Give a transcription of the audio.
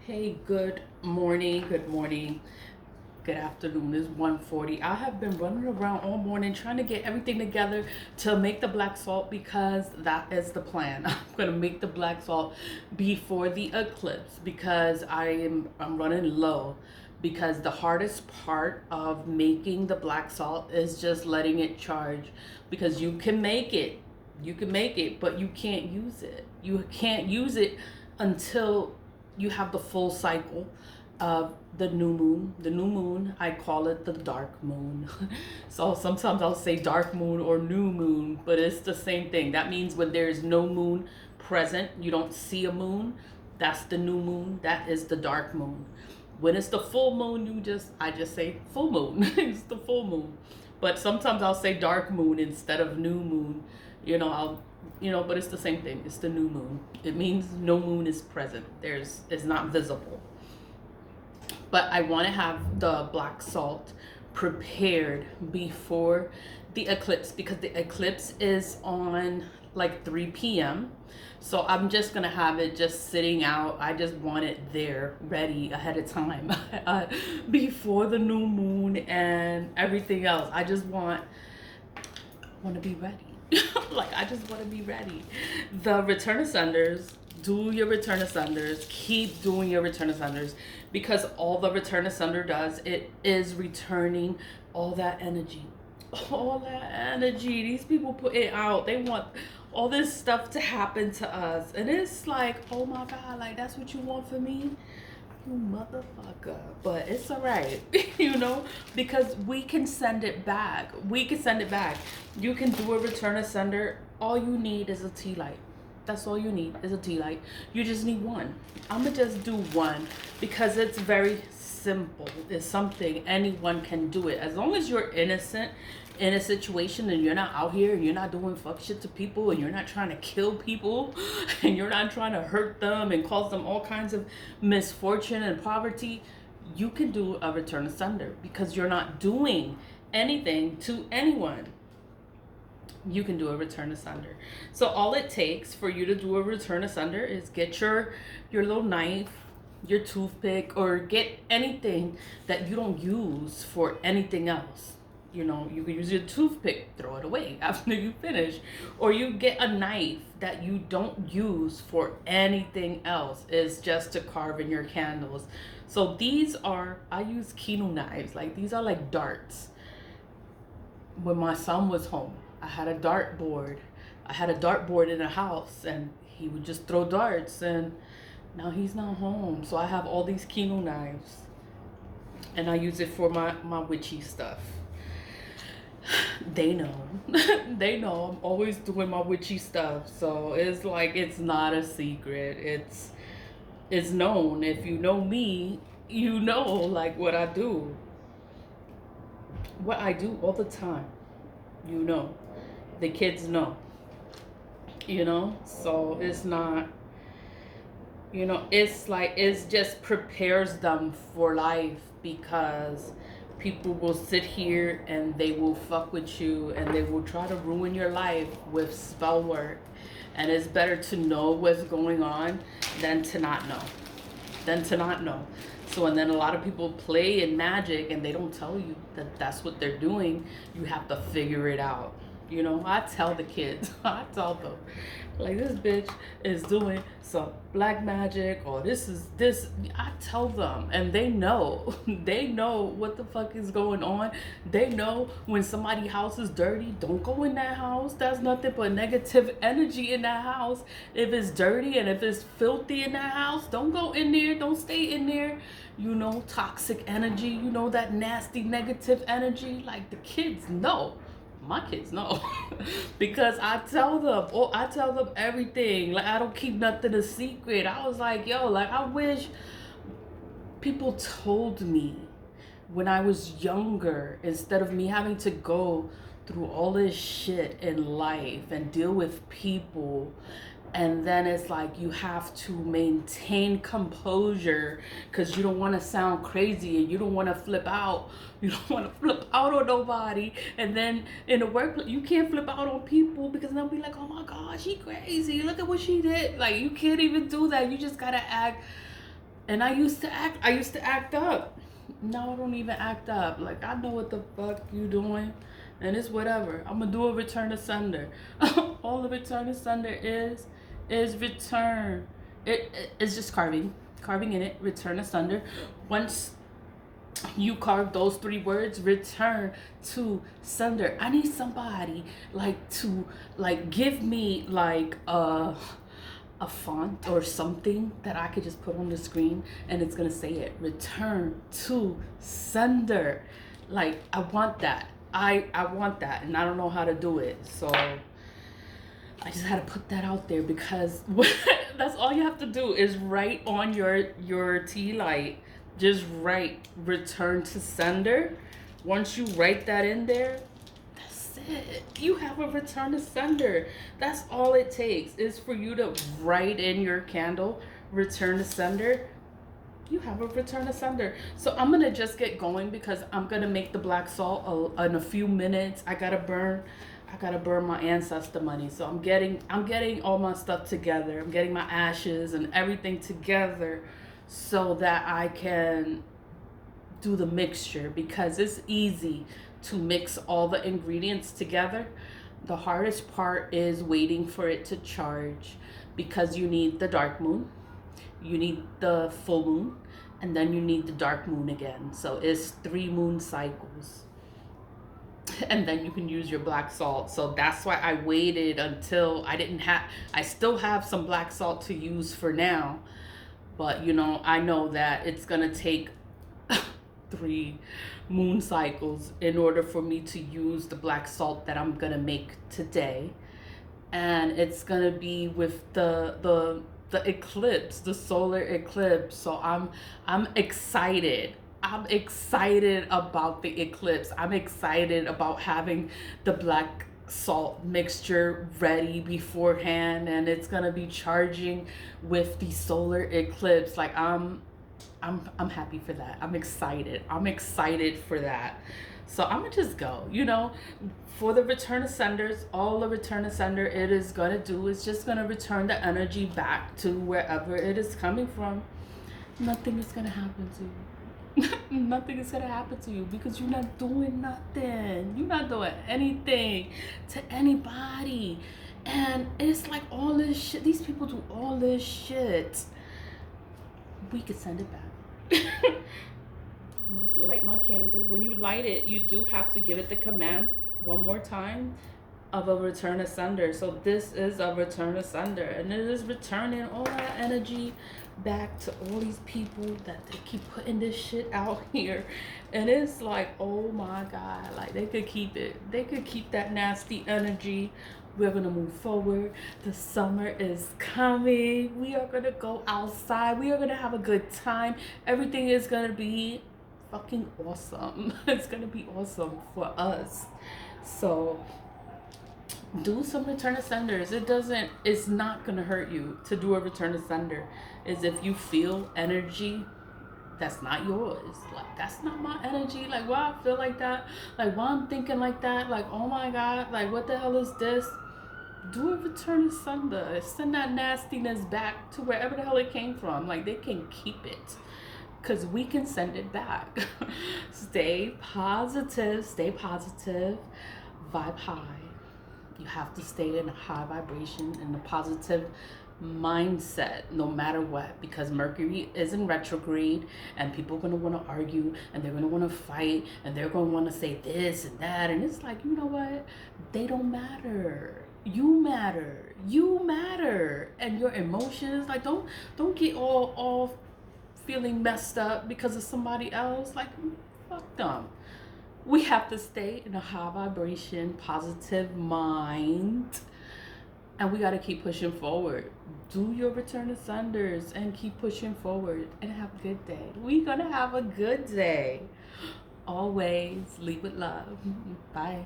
Hey, good morning, good afternoon. It's 1:40. I have been running around all morning trying to get everything together to make the black salt because that is the plan. I'm gonna make the black salt before the eclipse because I'm running low because the hardest part of making the black salt is just letting it charge because you can make it, but you can't use it. You can't use it until you have the full cycle of the new moon. The new moon, I call it the dark moon. So sometimes I'll say dark moon or new moon, but it's the same thing. That means when there's no moon present, you don't see a moon, that's the new moon. That is the dark moon. When it's the full moon, I just say full moon. It's the full moon. But sometimes I'll say dark moon instead of new moon. But it's the same thing. It's the new moon. It means no moon is present. It's not visible. But I want to have the black salt prepared before the eclipse because the eclipse is on like 3 p.m. So I'm just gonna have it just sitting out. I just want it there ready ahead of time before the new moon and everything else. I just want to be ready. Like, I just want to be ready. The return ascenders, do your return ascenders. Keep doing your return ascenders because all the return ascender does, it is returning all that energy. All that energy. These people put it out. They want all this stuff to happen to us. And it's like, oh my God, like, that's what you want for me? You motherfucker. But it's all right, because we can send it back. We can send it back. You can do a return of sender. All you need is a tea light. That's all you need is a tea light. You just need one. I'm gonna just do one because it's very simple. It's something anyone can do it. As long as you're innocent in a situation and you're not out here and you're not doing fuck shit to people and you're not trying to kill people and you're not trying to hurt them and cause them all kinds of misfortune and poverty, you can do a return asunder because you're not doing anything to anyone. You can do a return asunder. So all it takes for you to do a return asunder is get your little knife, your toothpick, or get anything that you don't use for anything else. You can use your toothpick, throw it away after you finish, or you get a knife that you don't use for anything else. It's just to carve in your candles. So I use kino knives. Like, these are like darts. When my son was home, I had a dartboard. I had a dartboard in the house, and he would just throw darts. And now he's not home, so I have all these kino knives, and I use it for my witchy stuff. They know. They know I'm always doing my witchy stuff, so it's like it's not a secret. It's known. If you know me, you know like what I do. What I do all the time. The kids know. So it's not, it's like it's just prepares them for life because people will sit here and they will fuck with you and they will try to ruin your life with spell work. And it's better to know what's going on than to not know. So, and then a lot of people play in magic and they don't tell you that that's what they're doing. You have to figure it out. I tell the kids, I tell them, like, this bitch is doing some black magic or this. I tell them, and they know. They know what the fuck is going on. They know when somebody's house is dirty, don't go in that house. There's nothing but negative energy in that house. If it's dirty and if it's filthy in that house, don't go in there. Don't stay in there. Toxic energy, that nasty negative energy. Like, the kids know. My kids know because I tell them everything. Like, I don't keep nothing a secret. I was like, yo, like, I wish people told me when I was younger instead of me having to go through all this shit in life and deal with people. And then it's like you have to maintain composure because you don't want to sound crazy and you don't want to flip out. You don't want to flip out on nobody. And then in the workplace, you can't flip out on people because they'll be like, oh my God, she crazy. Look at what she did. Like, you can't even do that. You just got to act And I used to act up. Now I don't even act up. Like, I know what the fuck you doing, and it's whatever. I'm gonna do a return asunder. All the return asunder is return. It's just carving in it. Return asunder. Once you carve those 3 words, return to sender. I need somebody like to like give me like a font or something that I could just put on the screen and it's gonna say it. Return to sender. Like, I want that. I want that, and I don't know how to do it. So I just had to put that out there because that's all you have to do is write on your tea light. Just write return to sender. Once you write that in there, that's it. You have a return to sender. That's all it takes is for you to write in your candle return to sender. You have a return to sender. So I'm gonna just get going because I'm gonna make the black salt in a few minutes. I gotta burn my ancestor money. So I'm getting all my stuff together. I'm getting my ashes and everything together so that I can do the mixture, because it's easy to mix all the ingredients together. The hardest part is waiting for it to charge, because you need the dark moon, you need the full moon, and then you need the dark moon again. So it's 3 moon cycles. And then you can use your black salt. So that's why I waited until I still have some black salt to use for now. But you know, I know that it's gonna take 3 moon cycles in order for me to use the black salt that I'm gonna make today. And it's gonna be with the eclipse, the solar eclipse. So I'm excited. I'm excited about the eclipse. I'm excited about having the black salt mixture ready beforehand, and it's gonna be charging with the solar eclipse. Like, I'm happy for that. I'm excited for that. So I'm gonna just go, you know, for the return ascenders. All the return ascender it is gonna do is just gonna return the energy back to wherever it is coming from. Nothing is gonna happen to you. Nothing is gonna happen to you because you're not doing nothing. You're not doing anything to anybody. And it's like all this shit. These people do all this shit. We could send it back. Let's light my candle. When you light it, you do have to give it the command one more time of a return asunder. So this is a return asunder, and it is returning all that energy back to all these people that they keep putting this shit out here. And it's like, oh my god, like they could keep it. They could keep that nasty energy. We're gonna move forward. The summer is coming. We are gonna go outside. We are gonna have a good time. Everything is gonna be fucking awesome. It's gonna be awesome for us. So do some return ascenders. It's not gonna hurt you to do a return ascender. Is if you feel energy that's not yours, like that's not my energy, like why I feel like that, like why I'm thinking like that, like oh my god, like what the hell is this? Do a return asunder. Send that nastiness back to wherever the hell it came from. Like they can keep it, because we can send it back. Stay positive, vibe high. You have to stay in a high vibration, in a positive mindset, no matter what, because Mercury is in retrograde, and people are going to want to argue, and they're going to want to fight, and they're going to want to say this and that, and it's like, you know what? They don't matter. You matter, and your emotions, like don't get all feeling messed up because of somebody else. Like, fuck them. We have to stay in a high vibration, positive mind, and we got to keep pushing forward. Do your return ascenders and keep pushing forward and have a good day. We're gonna have a good day. Always lead with love. Bye.